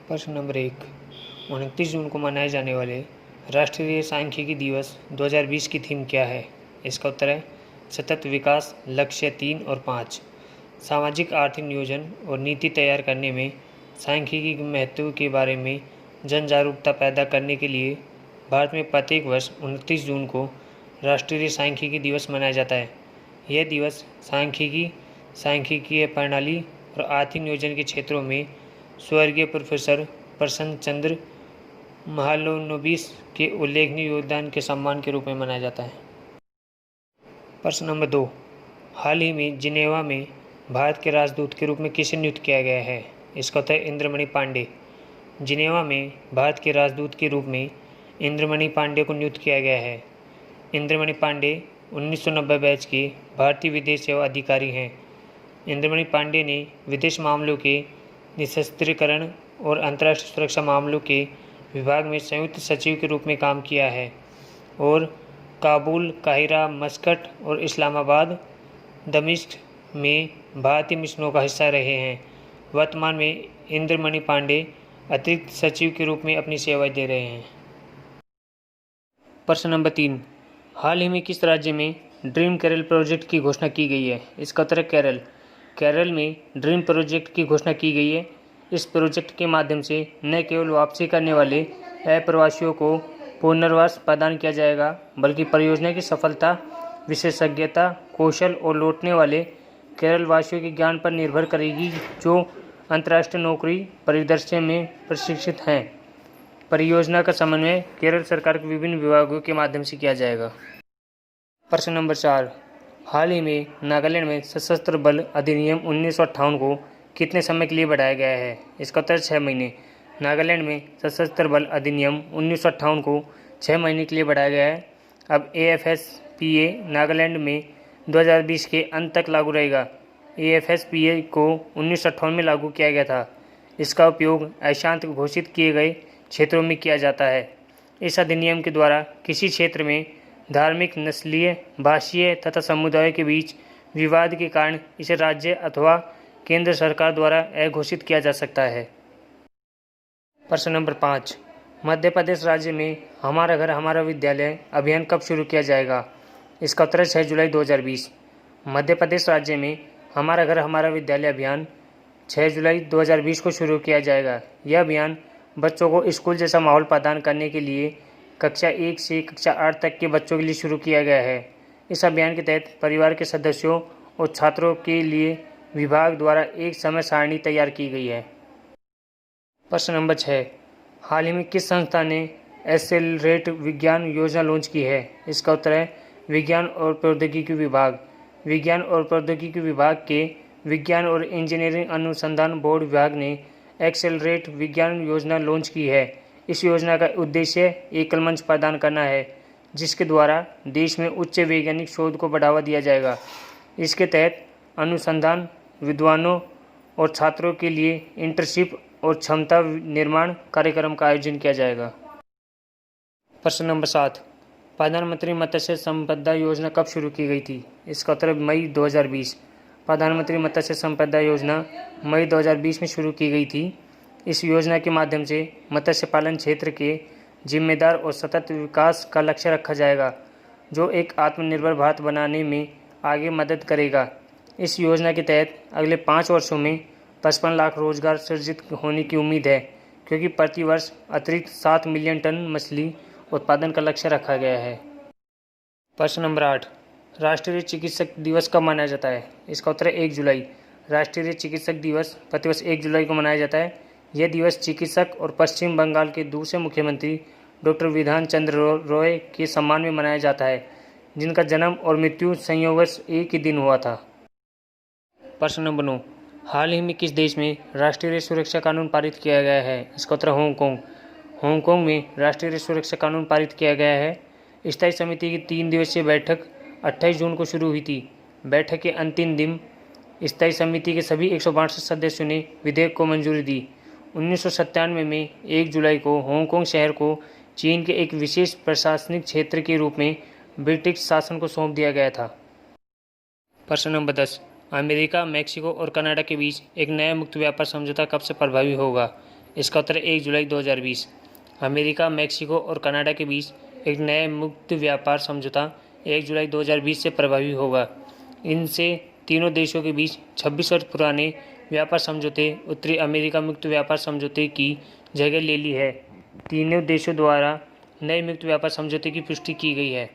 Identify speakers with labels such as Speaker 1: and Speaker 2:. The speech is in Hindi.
Speaker 1: प्रश्न नंबर 1। 29 जून को मनाए जाने वाले राष्ट्रीय सांख्यिकी दिवस 2020 की थीम क्या है? इसका उत्तर है सतत विकास लक्ष्य 3 और 5। सामाजिक आर्थिक नियोजन और नीति तैयार करने में सांख्यिकी के महत्व के बारे में जन जागरूकता पैदा करने के लिए भारत में प्रत्येक वर्ष 29 जून को राष्ट्रीय सांख्यिकी दिवस मनाया जाता है। यह दिवस सांख्यिकीय प्रणाली और आर्थिक नियोजन के क्षेत्रों में स्वर्गीय प्रोफेसर प्रसन्न चंद्र महालनोबिस के उल्लेखनीय योगदान के सम्मान के रूप में मनाया जाता है। प्रश्न नंबर 2। हाल ही में जिनेवा में भारत के राजदूत के रूप में किसे नियुक्त किया गया है? इसका उत्तर है इंद्रमणि पांडे। जिनेवा में भारत के राजदूत के रूप में इंद्रमणि पांडे को नियुक्त किया गया है। इंद्रमणि पांडे 1990 बैच के भारतीय विदेश सेवा अधिकारी हैं। इंद्रमणि पांडे ने विदेश मामलों के निशस्त्रीकरण और अंतर्राष्ट्रीय सुरक्षा मामलों के विभाग में संयुक्त सचिव के रूप में काम किया है और काबुल, काहिरा, मस्कट और इस्लामाबाद, दमिश्क में भारतीय मिशनों का हिस्सा रहे हैं। वर्तमान में इंद्रमणि पांडे अतिरिक्त सचिव के रूप में अपनी सेवाएं दे रहे हैं। प्रश्न नंबर 3। हाल ही में किस राज्य में ड्रीम केरल प्रोजेक्ट की घोषणा की गई है? इसका उत्तर है केरल। केरल में ड्रीम प्रोजेक्ट की घोषणा की गई है। इस प्रोजेक्ट के माध्यम से न केवल वापसी करने वाले अप्रवासियों को पुनर्वास प्रदान किया जाएगा, बल्कि परियोजना की सफलता, विशेषज्ञता, कौशल और लौटने वाले केरल वासियों के ज्ञान पर निर्भर करेगी, जो अंतर्राष्ट्रीय नौकरी परिदृश्य में प्रशिक्षित हैं। परियोजना का समन्वय केरल सरकार के विभिन्न विभागों के माध्यम से किया जाएगा। प्रश्न नंबर 4। हाल ही में नागालैंड में सशस्त्र बल अधिनियम 1958 को कितने समय के लिए बढ़ाया गया है? इसका उत्तर 6 महीने। नागालैंड में सशस्त्र बल अधिनियम 1958 को 6 महीने के लिए बढ़ाया गया है। अब AFSPA नागालैंड में 2020 के अंत तक लागू रहेगा। AFSPA को 1958 में लागू किया गया था। इसका उपयोग अशांत घोषित किए गए क्षेत्रों में किया जाता है। इस अधिनियम के द्वारा किसी क्षेत्र में धार्मिक, नस्लीय, भाषीय तथा समुदायों के बीच विवाद के कारण इसे राज्य अथवा केंद्र सरकार द्वारा अघोषित किया जा सकता है। प्रश्न नंबर 5। मध्य प्रदेश राज्य में हमारा घर हमारा विद्यालय अभियान कब शुरू किया जाएगा? इसका उत्तर है 6 जुलाई 2020। मध्य प्रदेश राज्य में हमारा घर हमारा विद्यालय अभियान 6 जुलाई 2020 को शुरू किया जाएगा। यह अभियान बच्चों को स्कूल जैसा माहौल प्रदान करने के लिए कक्षा 1 से कक्षा 8 तक के बच्चों के लिए शुरू किया गया है। इस अभियान के तहत परिवार के सदस्यों और छात्रों के लिए विभाग द्वारा एक समय सारणी तैयार की गई है। प्रश्न नंबर 6। हाल ही में किस संस्था ने एक्सेलरेट विज्ञान योजना लॉन्च की है? इसका उत्तर है विज्ञान और प्रौद्योगिकी विभाग। विज्ञान और प्रौद्योगिकी विभाग के विज्ञान और इंजीनियरिंग अनुसंधान बोर्ड विभाग ने एक्सेलरेट विज्ञान योजना लॉन्च की है। इस योजना का उद्देश्य एकल मंच प्रदान करना है, जिसके द्वारा देश में उच्च वैज्ञानिक शोध को बढ़ावा दिया जाएगा। इसके तहत अनुसंधान विद्वानों और छात्रों के लिए इंटर्नशिप और क्षमता निर्माण कार्यक्रम का आयोजन किया जाएगा। प्रश्न नंबर 7। प्रधानमंत्री मत्स्य संपदा योजना कब शुरू की गई थी? इसका उत्तर मई 2020। प्रधानमंत्री मत्स्य संपदा योजना मई 2020 में शुरू की गई थी। इस योजना के माध्यम से मत्स्य पालन क्षेत्र के जिम्मेदार और सतत विकास का लक्ष्य रखा जाएगा, जो एक आत्मनिर्भर भारत बनाने में आगे मदद करेगा। इस योजना के तहत अगले 5 वर्षों में 55 लाख रोजगार सृजित होने की उम्मीद है, क्योंकि प्रति वर्ष अतिरिक्त 7 मिलियन टन मछली उत्पादन का लक्ष्य रखा गया है। प्रश्न नंबर 8। राष्ट्रीय चिकित्सक दिवस कब मनाया जाता है? इसका उत्तर है 1 जुलाई। राष्ट्रीय चिकित्सक दिवस प्रतिवर्ष 1 जुलाई को मनाया जाता है। यह दिवस चिकित्सक और पश्चिम बंगाल के दूसरे मुख्यमंत्री डॉक्टर विधान चंद्र रॉय के सम्मान में मनाया जाता है, जिनका जन्म और मृत्यु संयोगवश एक ही दिन हुआ था। प्रश्न नंबर 9। हाल ही में किस देश में राष्ट्रीय सुरक्षा कानून पारित किया गया है? इसका उत्तर हांगकांग। हांगकांग में राष्ट्रीय सुरक्षा कानून पारित किया गया है। स्थायी समिति की 3 दिवसीय बैठक 28 जून को शुरू हुई थी। बैठक के अंतिम दिन स्थायी समिति के सभी 162 सदस्यों ने विधेयक को मंजूरी दी। 1997 में 1 जुलाई को हांगकांग शहर को चीन के एक विशेष प्रशासनिक क्षेत्र के रूप में ब्रिटिश शासन को सौंप दिया गया था। प्रश्न नंबर 10। अमेरिका, मैक्सिको और कनाडा के बीच एक नया मुक्त व्यापार समझौता कब से प्रभावी होगा? इसका उत्तर है 1 जुलाई 2020। अमेरिका, मैक्सिको और कनाडा के बीच एक नया मुक्त व्यापार समझौता 1 जुलाई 2020 से प्रभावी होगा। इनसे तीनों देशों के बीच 26 वर्ष पुराने व्यापार समझौते उत्तरी अमेरिका मुक्त व्यापार समझौते की जगह ले ली है। तीनों देशों द्वारा नए मुक्त व्यापार समझौते की पुष्टि की गई है।